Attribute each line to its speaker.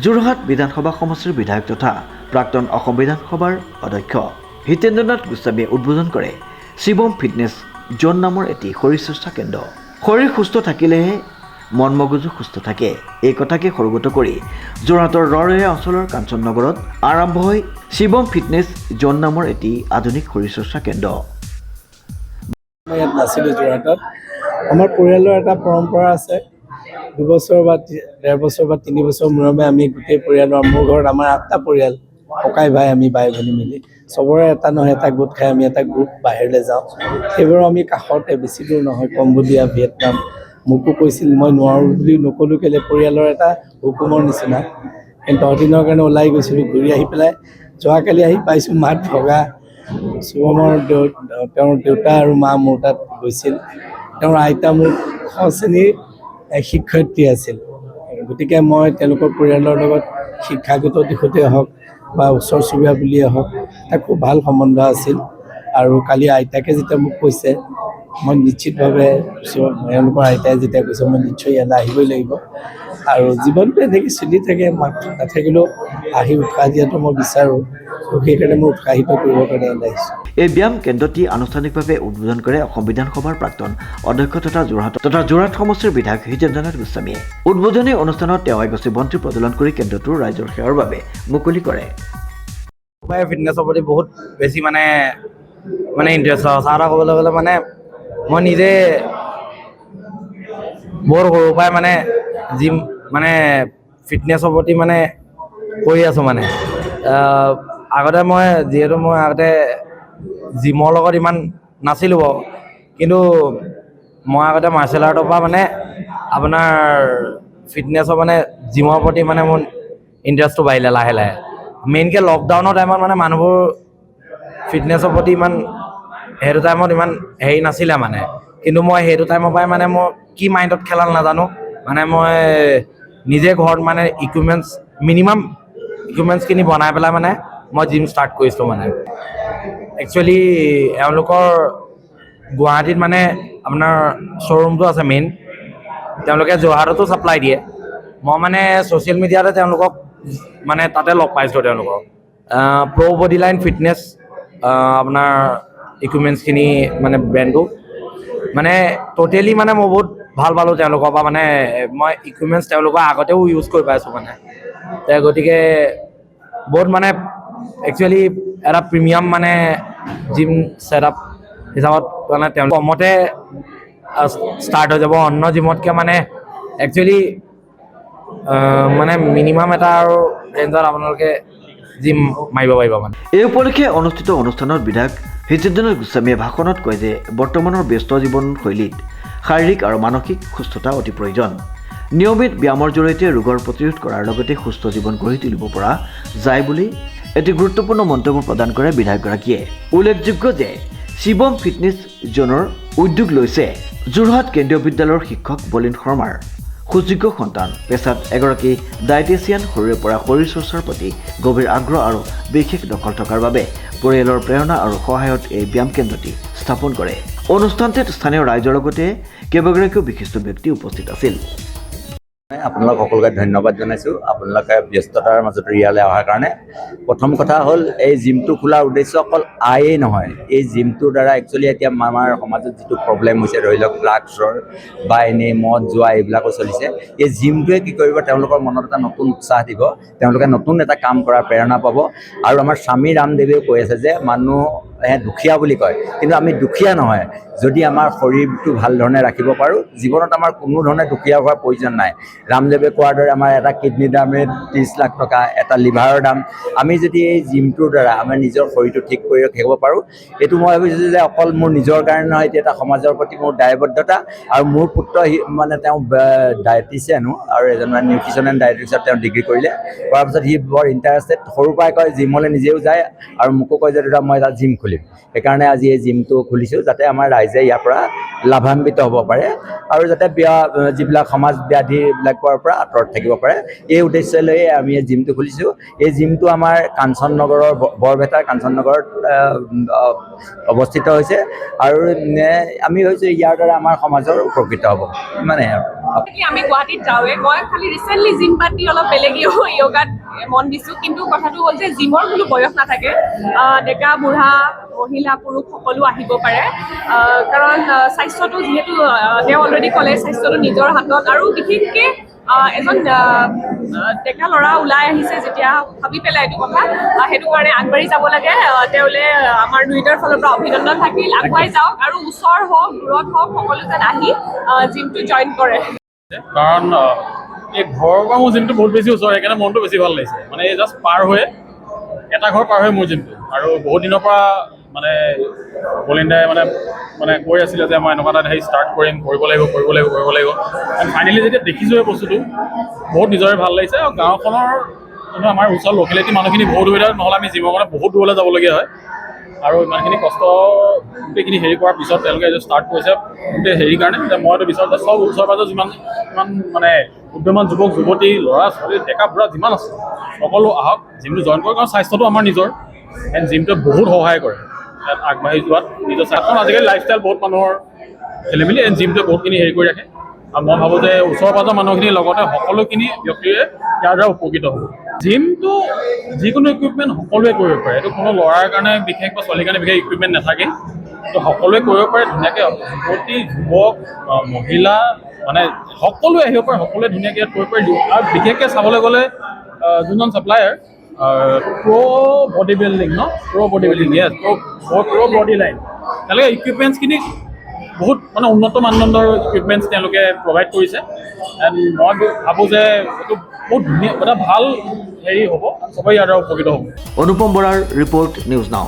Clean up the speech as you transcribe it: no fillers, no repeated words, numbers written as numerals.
Speaker 1: যোৰহাট বিধানসভা সমষ্টিৰ বিধায়ক তথা প্ৰাক্তন অসম বিধানসভাৰ অধ্যক্ষ হিতেন্দ্ৰনাথ গোস্বামীয়ে উদ্বোধন কৰে শিৱম ফিটনেছ জ'ন নামৰ এটি শৰীৰ চৰ্চা কেন্দ্ৰ। শৰীৰ সুস্থ থাকিলেহে মন মগজু সুস্থ থাকে, এই কথাকে সৰুগত কৰি যোৰহাটৰ ৰৰৈয়া অঞ্চলৰ কাঞ্চননগৰত আৰম্ভ হয় শিৱম ফিটনেছ জ'ন নামৰ এটি আধুনিক শৰীৰ চৰ্চা কেন্দ্ৰ।
Speaker 2: মই ইয়াত নাছিলোঁ যোৰহাটত। আমাৰ পৰিয়ালৰ এটা পৰম্পৰা আছে, 2 বছৰ বা 1.5 বছৰ বা 3 বছৰ মূৰে আমি গোটেই পৰিয়ালৰ, মোৰ ঘৰত আমাৰ 8টা পৰিয়াল, ককাই ভাই, আমি বাই ভনী মিলি চবৰে এটা নহয় এটা গোট খাই আমি এটা গ্ৰুপ বাহিৰলৈ যাওঁ। সেইবোৰ আমি কাষতে, বেছি দূৰ নহয়, কম্বোডিয়া, ভিয়েটনাম। মোকো কৈছিল, মই নোৱাৰোঁ বুলি নক'লোঁ কেলৈ, পৰিয়ালৰ এটা হুকুমৰ নিচিনা। কিন্তু 10 দিনৰ কাৰণে ওলাই গৈছিলোঁ, ঘূৰি আহি পেলাই যোৱাকালি আহি পাইছোঁ মাত ভগা। শিৱমৰ তেওঁৰ দেউতা আৰু মা মোৰ তাত গৈছিল। তেওঁৰ আইতা মোৰ শ শ্ৰেণীৰ শিক্ষয়িত্ৰী আছিল। গতিকে মই তেওঁলোকৰ পৰিয়ালৰ লগত শিক্ষাগত দিশতে হওক বা ওচৰ চুবুৰীয়া বুলিয়ে হওক, এটা খুব ভাল সম্বন্ধ আছিল। আৰু কালি আইতাকে যেতিয়া মোক কৈছে, মই নিশ্চিতভাৱে তেওঁলোকৰ আইতাই যেতিয়া কৈছে, মই নিশ্চয় ইয়ালৈ আহিবই লাগিব। আৰু জীৱনটো এনেকৈ চলি থাকে, নাথাকিলেও আহি উৎসাহ দিয়াটো মই বিচাৰোঁ। সেইকাৰণে মই উৎসাহিত কৰিবৰ কাৰণে ইয়ালৈ আহিছোঁ।
Speaker 1: এই ব্যায়াম কেন্দ্ৰটি আনুষ্ঠানিকভাৱে উদ্বোধন কৰে অসম বিধানসভাৰ প্ৰাক্তন অধ্যক্ষ তথা যোৰহাট সমষ্টিৰ বিধায়ক হিতেন্দ্ৰনাথ গোস্বামীয়ে। উদ্বোধনী অনুষ্ঠানত তেওঁ এগছি বন্তি প্ৰজ্বলন কৰি কেন্দ্ৰটো ৰাইজৰ সেৱাৰ বাবে মুকলি কৰে।
Speaker 3: ফিটনেছৰ প্ৰতি বহুত বেছি মানে ইণ্টাৰেষ্ট আছে। সঁচা কথা ক'বলৈ গ'লে মানে মই নিজে বৰ সৰুৰ পৰাই মানে জিম ফিটনেছৰ প্ৰতি কৰি আছোঁ আগতে মই আগতে জিমৰ লগত ইমান নাছিলোঁ বাৰু, কিন্তু মই আগতে মাৰ্চেল আৰ্টৰ পৰা আপোনাৰ ফিটনেছৰ জিমৰ প্ৰতি মোৰ ইণ্টাৰেষ্টটো বাঢ়িলে লাহে লাহে। মেইনকৈ লকডাউনৰ টাইমত মানুহবোৰ ফিটনেছৰ প্ৰতি সেইটো টাইমত ইমান হেৰি নাছিলে কিন্তু মই সেইটো টাইমৰ পৰাই মই কি মাইণ্ডত খেলাল নাজানো, মই নিজে ঘৰত মিনিমাম ইকুইপমেণ্টছখিনি বনাই পেলাই মই জিম ষ্টাৰ্ট কৰিছিলোঁ। একচুৱেলি এওঁলোকৰ গুৱাহাটীত আপোনাৰ শ্ব'ৰুমটো আছে মেইন, তেওঁলোকে যোৰহাটতো ছাপ্লাই দিয়ে। মই ছ'চিয়েল মিডিয়াতে তেওঁলোকক তাতে লগ পাইছোঁ। তেওঁলোকক প্ৰ' বডি লাইন ফিটনেছ আপোনাৰ ইকুইপমেণ্টছখিনি ব্ৰেণ্ডটো ট'টেলি মই বহুত ভাল পালোঁ তেওঁলোকৰ পৰা। মই ইকুইপমেণ্টছ তেওঁলোকৰ আগতেও ইউজ কৰি পাইছোঁ গতিকে বহুত একচুৱেলি এটা প্ৰিমিয়াম জিম ছেটআপ হিচাপত তেওঁলোক কমতে ষ্টাৰ্ট হৈ যাব। অন্য জিমতকৈ একচুৱেলি মিনিমাম এটা আৰু ৰেঞ্জত আপোনালোকে জিম মাৰিব পাৰিব
Speaker 1: এই উপলক্ষে অনুষ্ঠিত অনুষ্ঠানত বিধায়ক হিতেন্দ্ৰনাথ গোস্বামীয়ে ভাষণত কয় যে বৰ্তমানৰ ব্যস্ত জীৱনশৈলীত শাৰীৰিক আৰু মানসিক সুস্থতা অতি প্ৰয়োজন। নিয়মিত ব্যায়ামৰ জৰিয়তে ৰোগৰ প্ৰতিৰোধ কৰাৰ লগতে সুস্থ জীৱন গঢ়ি তুলিব পৰা যায় বুলি এটি গুৰুত্বপূৰ্ণ মন্তব্য প্ৰদান কৰে বিধায়কগৰাকীয়ে। উল্লেখযোগ্য যে শিৱম ফিটনেছ জ'নৰ উদ্যোগ লৈছে যোৰহাট কেন্দ্ৰীয় বিদ্যালয়ৰ শিক্ষক বলিন শৰ্মাৰ সুযোগ্য সন্তান। পেছাত এগৰাকী ডায়েটিচিয়ান, সৰুৰে পৰা শৰীৰ চৰ্চাৰ প্ৰতি গভীৰ আগ্ৰহ আৰু বিশেষ দখল থকাৰ বাবে পৰিয়ালৰ প্ৰেৰণা আৰু সহায়ত এই ব্যায়াম কেন্দ্ৰটি স্থাপন কৰে। অনুষ্ঠানটোত স্থানীয় ৰাইজৰ লগতে কেইবাগৰাকীও বিশিষ্ট ব্যক্তি উপস্থিত আছিল।
Speaker 4: আপোনালোক সকলোকে ধন্যবাদ জনাইছোঁ, আপোনালোকে ব্যস্ততাৰ মাজত ইয়ালৈ অহাৰ কাৰণে। প্ৰথম কথা হ'ল, এই জিমটো খোলাৰ উদ্দেশ্য অকল আয়েই নহয়, এই জিমটোৰ দ্বাৰা একচুৱেলি এতিয়া আমাৰ সমাজত যিটো প্ৰব্লেম হৈছে, ধৰি লওক ড্ৰাগছৰ বা এনেই মদ যোৱা এইবিলাকো চলিছে, এই জিমটোৱে কি কৰিব, তেওঁলোকৰ মনত এটা নতুন উৎসাহ দিব, তেওঁলোকে নতুন এটা কাম কৰাৰ প্ৰেৰণা পাব। আৰু আমাৰ স্বামী ৰামদেৱেও কৈ আছে যে মানুহে দুখীয়া বুলি কয়, কিন্তু আমি দুখীয়া নহয়। যদি আমাৰ শৰীৰটো ভাল ধৰণে ৰাখিব পাৰোঁ, জীৱনত আমাৰ কোনো ধৰণে দুখীয়া হোৱাৰ প্ৰয়োজন নাই। ৰামদেৱে কোৱাৰ দৰে আমাৰ এটা কিডনীৰ দামে 30 লাখ টকা, এটা লিভাৰৰ দাম। আমি যদি এই জিমটোৰ দ্বাৰা আমাৰ নিজৰ শৰীৰটো ঠিক কৰি ৰাখিব পাৰোঁ, এইটো মই ভাবিছোঁ যে অকল মোৰ নিজৰ কাৰণে নহয়, এইটো এটা সমাজৰ প্ৰতি মোৰ দায়বদ্ধতা। আৰু মোৰ পুত্ৰ তেওঁ ডায়েটিচিয়ানো আৰু এজন নিউট্ৰিচন এণ্ড ডায়েটিক্সত তেওঁ ডিগ্ৰী কৰিলে। কৰাৰ পিছত সি বৰ ইণ্টাৰেষ্টেড, সৰুৰ পৰাই কয় জিমলৈ নিজেও যায় আৰু মোকো কয় যে দাদা মই এটা জিম খুলিম। সেইকাৰণে আজি এই জিমটো খুলিছোঁ, যাতে আমাৰ ৰাইজে ইয়াৰ পৰা লাভান্বিত হ'ব পাৰে আৰু যাতে যিবিলাক সমাজ ব্যাধিবিলাকৰ পৰা আঁতৰত থাকিব পাৰে, এই উদ্দেশ্য লৈয়ে আমি এই জিমটো খুলিছোঁ। এই জিমটো আমাৰ কাঞ্চননগৰৰ বৰপেটাৰ কাঞ্চননগৰত অৱস্থিত হৈছে আৰু আমি ভাবিছোঁ ইয়াৰ দ্বাৰা আমাৰ সমাজৰ উপকৃত হ'ব, ইমানেই আৰু।
Speaker 5: আমি গুৱাহাটীত যাওঁৱে মই খালি ৰিচেণ্টলি জিম পাতি অলপ বেলেগ য়োগাত মন দিছোঁ কিন্তু কথাটো হ'ল যে জিমৰ কোনো বয়স নাথাকে ডেকা বুঢ়া মহিলা পুৰুষ সকলো আহিব পাৰে কাৰণ স্বাস্থ্যটো যিহেতু তেওঁ অলৰেডি ক'লে স্বাস্থ্যটো নিজৰ হাতত আৰু বিশেষকৈ এজন ডেকা ল'ৰা ওলাই আহিছে যেতিয়া ভাবি পেলাই এইটো কথা সেইটো কাৰণে আগবাঢ়ি যাব লাগে তেওঁলৈ আমাৰ দুয়োটাৰ ফালৰ পৰা অভিনন্দন থাকিল আগুৱাই যাওক আৰু ওচৰ হওক দূৰত হওক সকলো যেন আহি জিমটো জইন কৰে
Speaker 6: কাৰণ এই ঘৰৰ পৰা মোৰ জিমটো বহুত বেছি ওচৰ সেইকাৰণে মনটো বেছি ভাল লাগিছে মানে এই জাষ্ট পাৰ হৈ এটা ঘৰ পাৰ হৈ মোৰ জিমটো আৰু বহুত দিনৰ পৰা মানে বলিন্দাই মানে কৈ আছিলে যে মই এনেকুৱা এটা হেৰি ষ্টাৰ্ট কৰিম কৰিব লাগিব ফাইনেলি যেতিয়া দেখিছোঁ এই বস্তুটো বহুত নিজৰে ভাল লাগিছে আৰু গাঁওখনৰ কিন্তু আমাৰ ওচৰৰ লোকেলিটি মানুহখিনি বহুত সুবিধা নহ'লে আমি জিমৰ কাৰণে বহুত দূৰলৈ যাবলগীয়া হয় আৰু ইমানখিনি কষ্ট গোটেইখিনি হেৰি কৰাৰ পিছত তেওঁলোকে এইটো ষ্টাৰ্ট কৰিছে গোটেই হেৰিৰ কাৰণে যে মইতো বিচাৰোঁ যে চব ওচৰে পাজৰে যিমান মানে উদ্যমান যুৱক যুৱতী ল'ৰা ছোৱালী ডেকা বুঢ়া যিমান আছে সকলো আহক জিমটো জইন কৰক কাৰণ স্বাস্থ্যটো আমাৰ নিজৰ এণ্ড জিমটোৱে বহুত সহায় কৰে ইয়াত আগবাঢ়ি যোৱাত নিজৰ স্বাস্থ্য আজিকালি লাইফষ্টাইল বহুত মানুহৰ খেলি মেলি এণ্ড জিমটোৱে বহুতখিনি হেৰি কৰি ৰাখে আৰু মই ভাবোঁ যে ওচৰ পাজৰ মানুহখিনিৰ লগতে সকলোখিনি ব্যক্তিয়ে ইয়াৰ দ্বাৰা উপকৃত হ'ব জিমটো যিকোনো ইকুইপমেণ্ট সকলোৱে কৰিব পাৰে এইটো কোনো ল'ৰাৰ কাৰণে বিশেষ বা ছোৱালীৰ কাৰণে বিশেষ ইকুইপমেণ্ট নাথাকে তো সকলোৱে কৰিব পাৰে ধুনীয়াকৈ যুৱতী যুৱক মহিলা মানে সকলোৱে আহিব পাৰে সকলোৱে ধুনীয়াকৈ ইয়াত কৰিব পাৰে আৰু বিশেষকৈ চাবলৈ গ'লে যোনজন ছাপ্লায়াৰ প্ৰ' বডি বিল্ডিং প্ৰ' বডি বিল্ডিং য়েছ প্ৰ' বডি লাইন তেওঁলোকে ইকুইপমেণ্টছখিনি বহুত মানে উন্নত মানদণ্ডৰ ইকুইপমেণ্টছ তেওঁলোকে প্ৰভাইড কৰিছে এণ্ড মই ভাবোঁ যে এইটো বহুত ধুনীয়া এটা ভাল হেৰি হ'ব চবেই ইয়াৰ দ্বাৰা উপকৃত হ'ব
Speaker 1: অনুপম বৰাৰ ৰিপৰ্ট নিউজ নাও।